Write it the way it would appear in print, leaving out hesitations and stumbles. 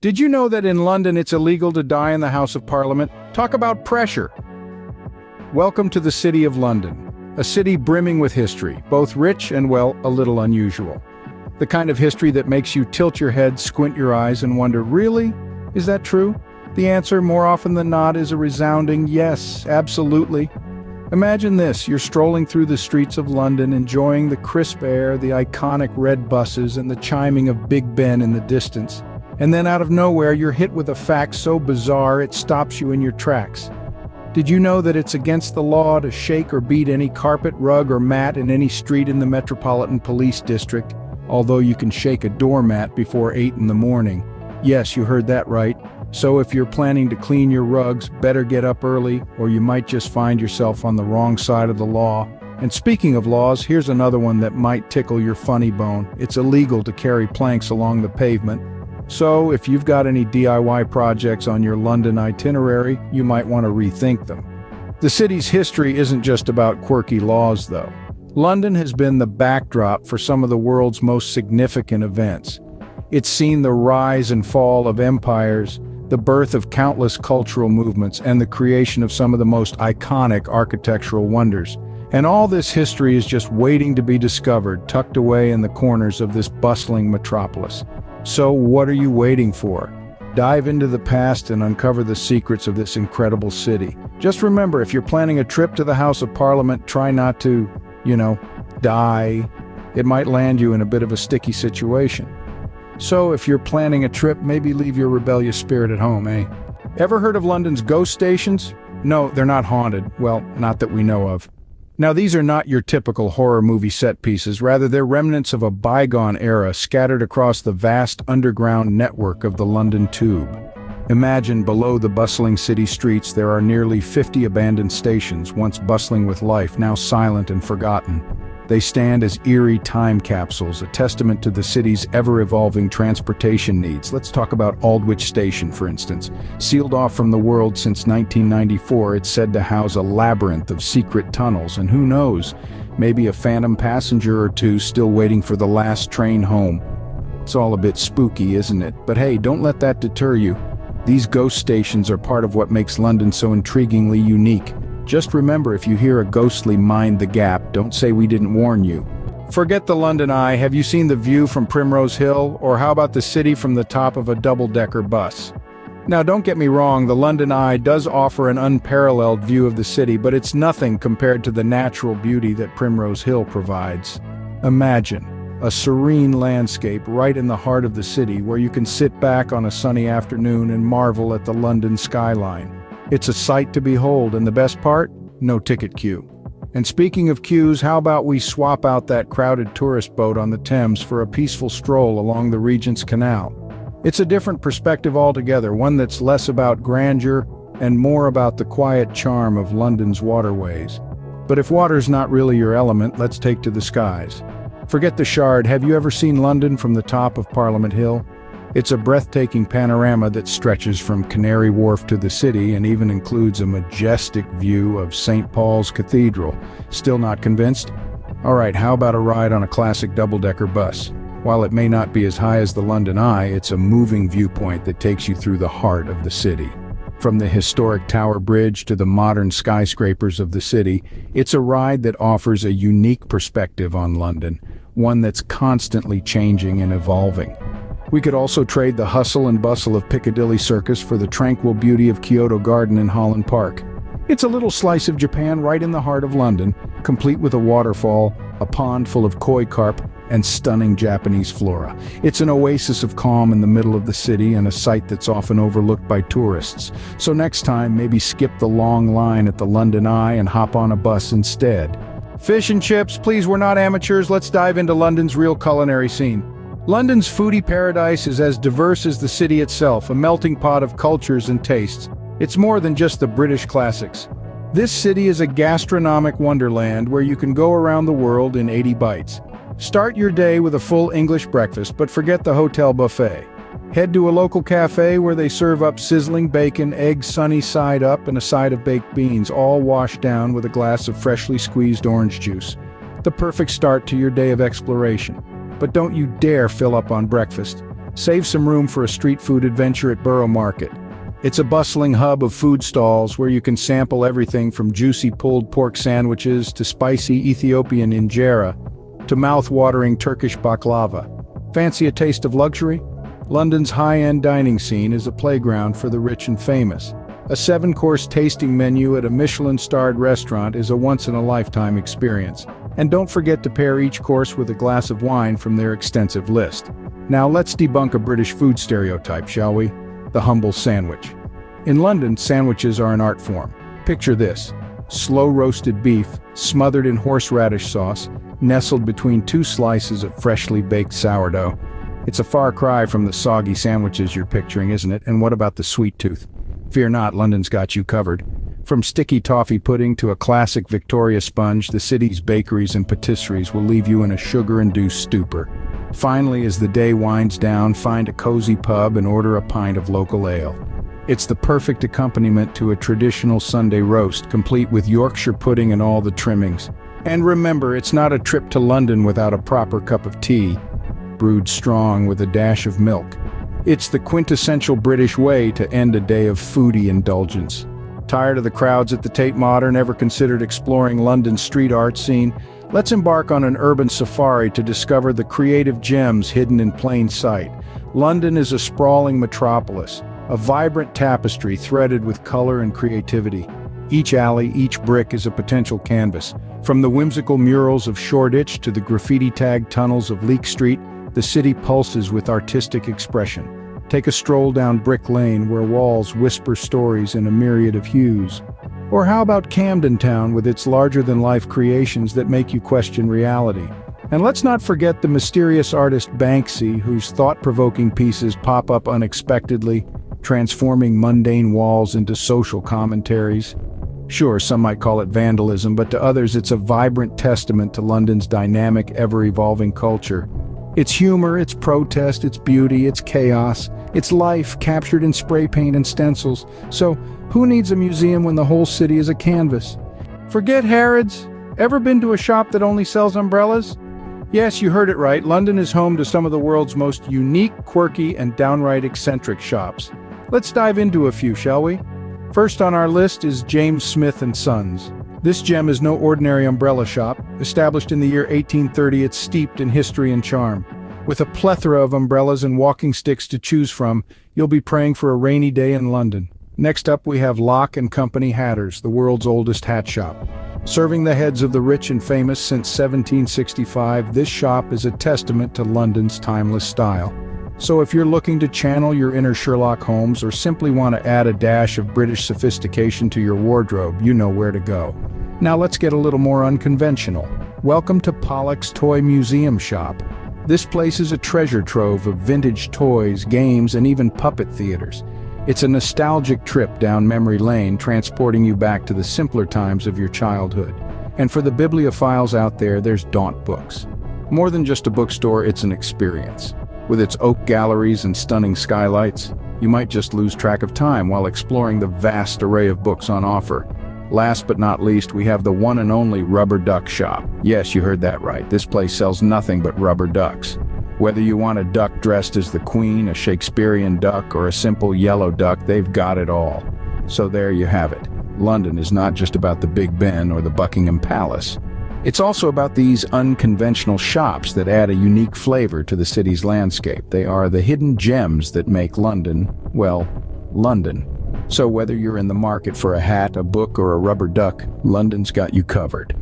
Did you know that in London it's illegal to die in the House of Parliament? Talk about pressure! Welcome to the City of London, a city brimming with history, both rich and, well, a little unusual. The kind of history that makes you tilt your head, squint your eyes, and wonder, really? Is that true? The answer, more often than not, is a resounding yes, absolutely. Imagine this, you're strolling through the streets of London, enjoying the crisp air, the iconic red buses, and the chiming of Big Ben in the distance. And then out of nowhere, you're hit with a fact so bizarre it stops you in your tracks. Did you know that it's against the law to shake or beat any carpet, rug, or mat in any street in the Metropolitan Police District, although you can shake a doormat before 8 in the morning? Yes, you heard that right. So if you're planning to clean your rugs, better get up early, or you might just find yourself on the wrong side of the law. And speaking of laws, here's another one that might tickle your funny bone. It's illegal to carry planks along the pavement. So if you've got any DIY projects on your London itinerary, you might want to rethink them. The city's history isn't just about quirky laws, though. London has been the backdrop for some of the world's most significant events. It's seen the rise and fall of empires, the birth of countless cultural movements, and the creation of some of the most iconic architectural wonders. And all this history is just waiting to be discovered, tucked away in the corners of this bustling metropolis. So what are you waiting for? Dive into the past and uncover the secrets of this incredible city. Just remember, if you're planning a trip to the House of Parliament, try not to, die. It might land you in a bit of a sticky situation. So if you're planning a trip, maybe leave your rebellious spirit at home, eh? Ever heard of London's ghost stations? No, they're not haunted. Well, not that we know of. Now, these are not your typical horror movie set pieces. Rather, they're remnants of a bygone era scattered across the vast underground network of the London Tube. Imagine below the bustling city streets there are nearly 50 abandoned stations, once bustling with life, now silent and forgotten. They stand as eerie time capsules, a testament to the city's ever-evolving transportation needs. Let's talk about Aldwych Station, for instance. Sealed off from the world since 1994, it's said to house a labyrinth of secret tunnels, and who knows, maybe a phantom passenger or two still waiting for the last train home. It's all a bit spooky, isn't it? But hey, don't let that deter you. These ghost stations are part of what makes London so intriguingly unique. Just remember, if you hear a ghostly "mind the gap," don't say we didn't warn you. Forget the London Eye. Have you seen the view from Primrose Hill? Or how about the city from the top of a double-decker bus? Now, don't get me wrong, the London Eye does offer an unparalleled view of the city, but it's nothing compared to the natural beauty that Primrose Hill provides. Imagine a serene landscape right in the heart of the city where you can sit back on a sunny afternoon and marvel at the London skyline. It's a sight to behold, and the best part? No ticket queue. And speaking of queues, how about we swap out that crowded tourist boat on the Thames for a peaceful stroll along the Regent's Canal? It's a different perspective altogether, one that's less about grandeur and more about the quiet charm of London's waterways. But if water's not really your element, let's take to the skies. Forget the Shard. Have you ever seen London from the top of Parliament Hill? It's a breathtaking panorama that stretches from Canary Wharf to the city and even includes a majestic view of St. Paul's Cathedral. Still not convinced? All right, how about a ride on a classic double-decker bus? While it may not be as high as the London Eye, it's a moving viewpoint that takes you through the heart of the city. From the historic Tower Bridge to the modern skyscrapers of the city, it's a ride that offers a unique perspective on London, one that's constantly changing and evolving. We could also trade the hustle and bustle of Piccadilly Circus for the tranquil beauty of Kyoto Garden in Holland Park. It's a little slice of Japan right in the heart of London, complete with a waterfall, a pond full of koi carp, and stunning Japanese flora. It's an oasis of calm in the middle of the city and a sight that's often overlooked by tourists. So next time, maybe skip the long line at the London Eye and hop on a bus instead. Fish and chips, please, we're not amateurs. Let's dive into London's real culinary scene. London's foodie paradise is as diverse as the city itself, a melting pot of cultures and tastes. It's more than just the British classics. This city is a gastronomic wonderland where you can go around the world in 80 bites. Start your day with a full English breakfast, but forget the hotel buffet. Head to a local cafe where they serve up sizzling bacon, eggs sunny side up, and a side of baked beans, all washed down with a glass of freshly squeezed orange juice. The perfect start to your day of exploration. But don't you dare fill up on breakfast. Save some room for a street food adventure at Borough Market. It's a bustling hub of food stalls where you can sample everything from juicy pulled pork sandwiches to spicy Ethiopian injera to mouth-watering Turkish baklava. Fancy a taste of luxury? London's high-end dining scene is a playground for the rich and famous. A 7-course tasting menu at a Michelin-starred restaurant is a once-in-a-lifetime experience. And don't forget to pair each course with a glass of wine from their extensive list. Now let's debunk a British food stereotype, shall we? The humble sandwich. In London, sandwiches are an art form. Picture this: slow-roasted beef, smothered in horseradish sauce, nestled between 2 slices of freshly baked sourdough. It's a far cry from the soggy sandwiches you're picturing, isn't it? And what about the sweet tooth? Fear not, London's got you covered. From sticky toffee pudding to a classic Victoria sponge, the city's bakeries and patisseries will leave you in a sugar-induced stupor. Finally, as the day winds down, find a cozy pub and order a pint of local ale. It's the perfect accompaniment to a traditional Sunday roast, complete with Yorkshire pudding and all the trimmings. And remember, it's not a trip to London without a proper cup of tea, brewed strong with a dash of milk. It's the quintessential British way to end a day of foodie indulgence. Tired of the crowds at the Tate Modern? Ever considered exploring London's street art scene? Let's embark on an urban safari to discover the creative gems hidden in plain sight. London is a sprawling metropolis, a vibrant tapestry threaded with color and creativity. Each alley, each brick is a potential canvas. From the whimsical murals of Shoreditch to the graffiti-tagged tunnels of Leek Street, the city pulses with artistic expression. Take a stroll down Brick Lane where walls whisper stories in a myriad of hues. Or how about Camden Town with its larger-than-life creations that make you question reality? And let's not forget the mysterious artist Banksy, whose thought-provoking pieces pop up unexpectedly, transforming mundane walls into social commentaries. Sure, some might call it vandalism, but to others it's a vibrant testament to London's dynamic, ever-evolving culture. It's humor, it's protest, it's beauty, it's chaos, it's life captured in spray paint and stencils. So, who needs a museum when the whole city is a canvas? Forget Harrods. Ever been to a shop that only sells umbrellas? Yes, you heard it right. London is home to some of the world's most unique, quirky, and downright eccentric shops. Let's dive into a few, shall we? First on our list is James Smith & Sons. This gem is no ordinary umbrella shop. Established in the year 1830, it's steeped in history and charm. With a plethora of umbrellas and walking sticks to choose from, you'll be praying for a rainy day in London. Next up, we have Lock & Company Hatters, the world's oldest hat shop. Serving the heads of the rich and famous since 1765, this shop is a testament to London's timeless style. So if you're looking to channel your inner Sherlock Holmes or simply want to add a dash of British sophistication to your wardrobe, you know where to go. Now let's get a little more unconventional. Welcome to Pollock's Toy Museum Shop. This place is a treasure trove of vintage toys, games, and even puppet theaters. It's a nostalgic trip down memory lane, transporting you back to the simpler times of your childhood. And for the bibliophiles out there, there's Daunt Books. More than just a bookstore, it's an experience. With its oak galleries and stunning skylights, you might just lose track of time while exploring the vast array of books on offer. Last but not least, we have the one and only Rubber Duck Shop. Yes, you heard that right. This place sells nothing but rubber ducks. Whether you want a duck dressed as the queen, a Shakespearean duck, or a simple yellow duck, they've got it all. So there you have it. London is not just about the Big Ben or the Buckingham Palace. It's also about these unconventional shops that add a unique flavor to the city's landscape. They are the hidden gems that make London, well, London. So whether you're in the market for a hat, a book, or a rubber duck, London's got you covered.